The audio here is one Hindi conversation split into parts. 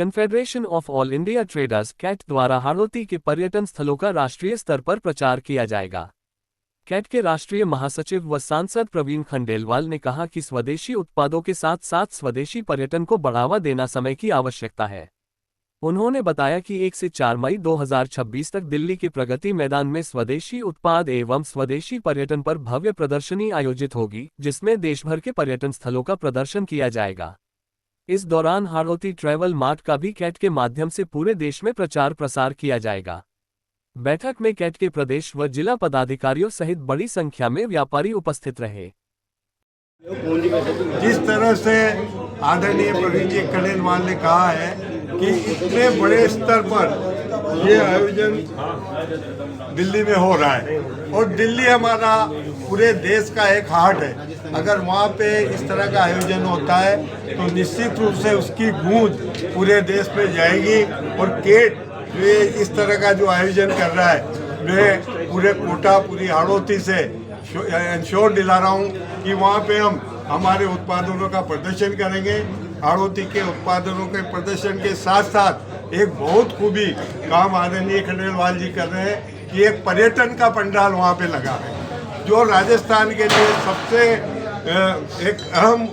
Confederation of all India traders CAT द्वारा हाड़ौती के पर्यटन स्थलों का राष्ट्रीय स्तर पर प्रचार किया जाएगा। कैट के राष्ट्रीय महासचिव व सांसद प्रवीण खंडेलवाल ने कहा कि स्वदेशी उत्पादों के साथ साथ स्वदेशी पर्यटन को बढ़ावा देना समय की आवश्यकता है। उन्होंने बताया कि 1 से 4 मई 2026 तक दिल्ली के प्रगति मैदान में स्वदेशी उत्पाद एवं स्वदेशी पर्यटन पर भव्य प्रदर्शनी आयोजित होगी, जिसमें देश भर के पर्यटन स्थलों का प्रदर्शन किया जाएगा। इस दौरान हाड़ौती ट्रैवल मार्ट का भी कैट के माध्यम से पूरे देश में प्रचार प्रसार किया जाएगा। बैठक में कैट के प्रदेश व जिला पदाधिकारियों सहित बड़ी संख्या में व्यापारी उपस्थित रहे। जिस तरह से आदरणीय प्रवीण जी खंडेलवाल ने कहा है कि इतने बड़े स्तर पर ये आयोजन दिल्ली में हो रहा है और दिल्ली हमारा पूरे देश का एक हार्ट है। अगर वहाँ पे इस तरह का आयोजन होता है तो निश्चित रूप से उसकी गूंज पूरे देश में जाएगी और केट जो ये इस तरह का जो आयोजन कर रहा है मैं पूरे कोटा पूरी हाड़ौती से इंश्योर दिला रहा हूँ कि वहाँ पे हम हमारे उत्पादनों का प्रदर्शन करेंगे। हाड़ौती के उत्पादनों के प्रदर्शन के साथ साथ एक बहुत खूबी काम आदरणीय खंडेलवाल जी कर रहे हैं कि एक पर्यटन का पंडाल वहाँ पे लगा है, जो राजस्थान के लिए सबसे एक अहम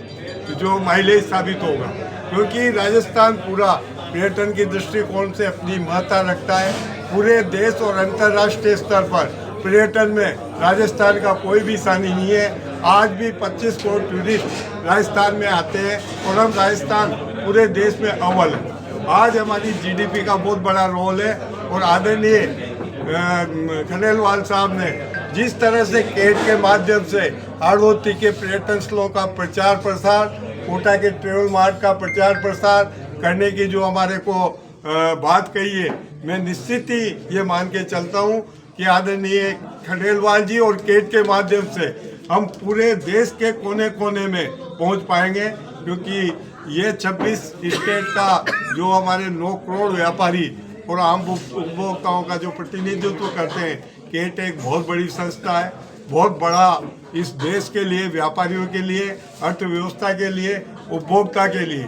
जो माइलेज साबित होगा, क्योंकि राजस्थान पूरा पर्यटन की दृष्टिकोण से अपनी महत्ता रखता है। पूरे देश और अंतर्राष्ट्रीय स्तर पर पर्यटन में राजस्थान का कोई भी सानी नहीं है। आज भी 25 करोड़ टूरिस्ट राजस्थान में आते हैं और हम राजस्थान पूरे देश में अव्वल है। आज हमारी जीडीपी का बहुत बड़ा रोल है और आदरणीय खंडेलवाल साहब ने जिस तरह से केट के माध्यम से हाड़ौती के पर्यटन स्थलों का प्रचार प्रसार, कोटा के ट्रेवल मार्ट का प्रचार प्रसार करने की जो हमारे को बात कही है, मैं निश्चित ही ये मान के चलता हूँ कि आदरणीय खंडेलवाल जी और केट के माध्यम से हम पूरे देश के कोने कोने में पहुँच पाएंगे, क्योंकि ये 26 स्टेट का जो हमारे 9 करोड़ व्यापारी और आम उपभोक्ताओं का जो प्रतिनिधित्व करते हैं, केट एक बहुत बड़ी संस्था है, बहुत बड़ा इस देश के लिए, व्यापारियों के लिए, अर्थव्यवस्था के लिए, उपभोक्ता के लिए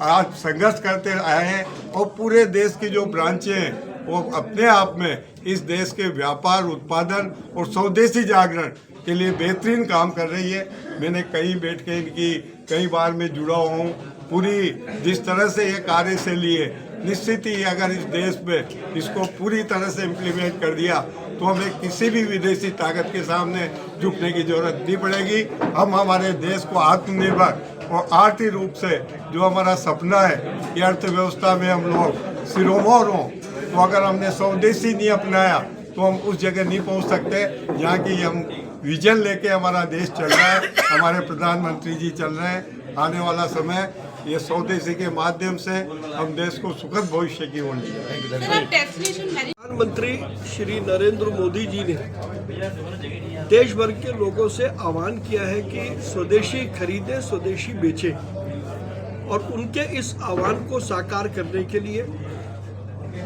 आज संघर्ष करते आए हैं और पूरे देश की जो ब्रांचें हैं वो अपने आप में इस देश के व्यापार, उत्पादन और स्वदेशी जागरण के लिए बेहतरीन काम कर रही है। मैंने कई बैठकें इनकी कई बार मैं जुड़ा हुआ हूँ। पूरी जिस तरह से ये कार्यशैली है, निश्चित ही अगर इस देश में इसको पूरी तरह से इम्प्लीमेंट कर दिया तो हमें किसी भी विदेशी ताकत के सामने झुकने की जरूरत नहीं पड़ेगी। हम हमारे देश को आत्मनिर्भर और आर्थिक रूप से जो हमारा सपना है कि अर्थव्यवस्था में हम लोग सिरोमौर हों, तो अगर हमने स्वदेशी नहीं अपनाया तो हम उस जगह नहीं पहुंच सकते जहाँ की हम विजन लेके हमारा देश चल रहा है, हमारे प्रधानमंत्री जी चल रहे हैं। आने वाला समय ये स्वदेशी के माध्यम से हम देश को सुखद भविष्य की ओर ले जाएंगे। प्रधानमंत्री श्री नरेंद्र मोदी जी ने देश भर के लोगों से आह्वान किया है कि स्वदेशी खरीदें, स्वदेशी बेचें, और उनके इस आह्वान को साकार करने के लिए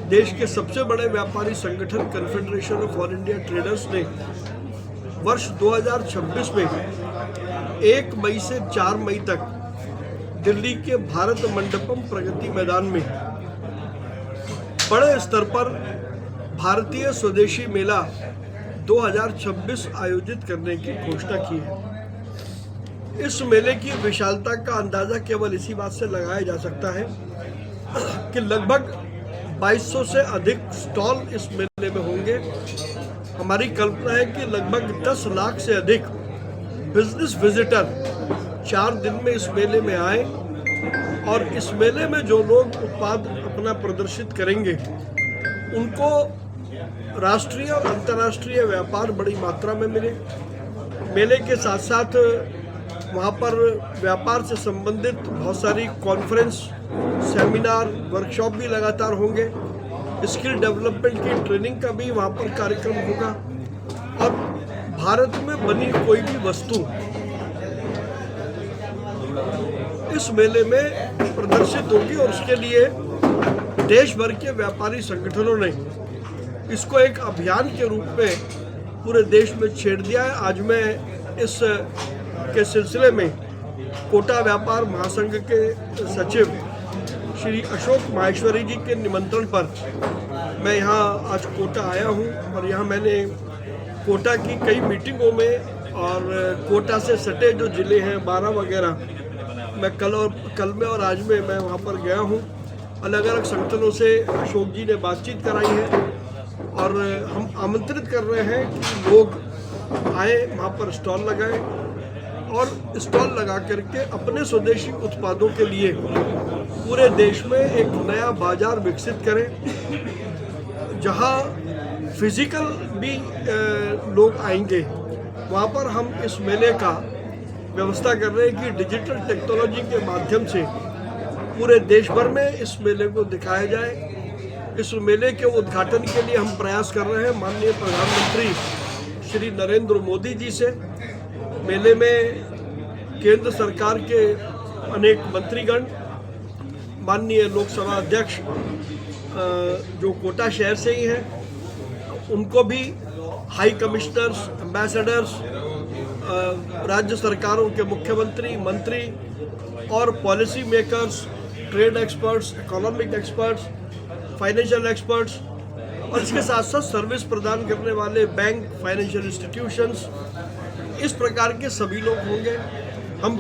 देश के सबसे बड़े व्यापारी संगठन confederation of all India traders ने वर्ष 2026 में 1 मई से 4 मई तक दिल्ली के भारत मंडपम प्रगति मैदान में बड़े स्तर पर भारतीय स्वदेशी मेला 2026 आयोजित करने की घोषणा की है। इस मेले की विशालता का अंदाजा केवल इसी बात से लगाया जा सकता है कि लगभग 2200 से अधिक स्टॉल इस मेले में होंगे। हमारी कल्पना है कि लगभग 10 लाख से अधिक बिजनेस विजिटर 4 दिन में इस मेले में आए और इस मेले में जो लोग उत्पाद अपना प्रदर्शित करेंगे उनको राष्ट्रीय और अंतर्राष्ट्रीय व्यापार बड़ी मात्रा में मिले। मेले के साथ साथ वहाँ पर व्यापार से संबंधित बहुत सारी कॉन्फ्रेंस, सेमिनार, वर्कशॉप भी लगातार होंगे। स्किल डेवलपमेंट की ट्रेनिंग का भी वहाँ पर कार्यक्रम होगा और भारत में बनी कोई भी वस्तु इस मेले में प्रदर्शित होगी और उसके लिए देश भर के व्यापारी संगठनों ने इसको एक अभियान के रूप में पूरे देश में छेड़ दिया है। आज मैं इस के सिलसिले में कोटा व्यापार महासंघ के सचिव श्री अशोक माहेश्वरी जी के निमंत्रण पर मैं यहाँ आज कोटा आया हूँ और यहाँ मैंने कोटा की कई मीटिंगों में और कोटा से सटे जो ज़िले हैं 12 वगैरह, मैं कल में और आज में मैं वहाँ पर गया हूँ। अलग अलग संगठनों से अशोक जी ने बातचीत कराई है और हम आमंत्रित कर रहे हैं कि लोग आए, वहाँ पर स्टॉल लगाएं और स्टॉल लगा करके अपने स्वदेशी उत्पादों के लिए पूरे देश में एक नया बाजार विकसित करें, जहाँ फिजिकल भी लोग आएंगे। वहाँ पर हम इस मेले का व्यवस्था कर रहे हैं कि डिजिटल टेक्नोलॉजी के माध्यम से पूरे देश भर में इस मेले को दिखाया जाए। इस मेले के उद्घाटन के लिए हम प्रयास कर रहे हैं माननीय प्रधानमंत्री श्री नरेंद्र मोदी जी से। मेले में केंद्र सरकार के अनेक मंत्रीगण, माननीय लोकसभा अध्यक्ष जो कोटा शहर से ही हैं, उनको भी हाई कमिश्नर्स, एम्बेसडर्स, राज्य सरकारों के मुख्यमंत्री, मंत्री और policy makers, trade experts, economic experts, financial experts और इसके साथ साथ सर्विस प्रदान करने वाले बैंक, फाइनेंशियल इंस्टीट्यूशंस, इस प्रकार के सभी लोग होंगे। हम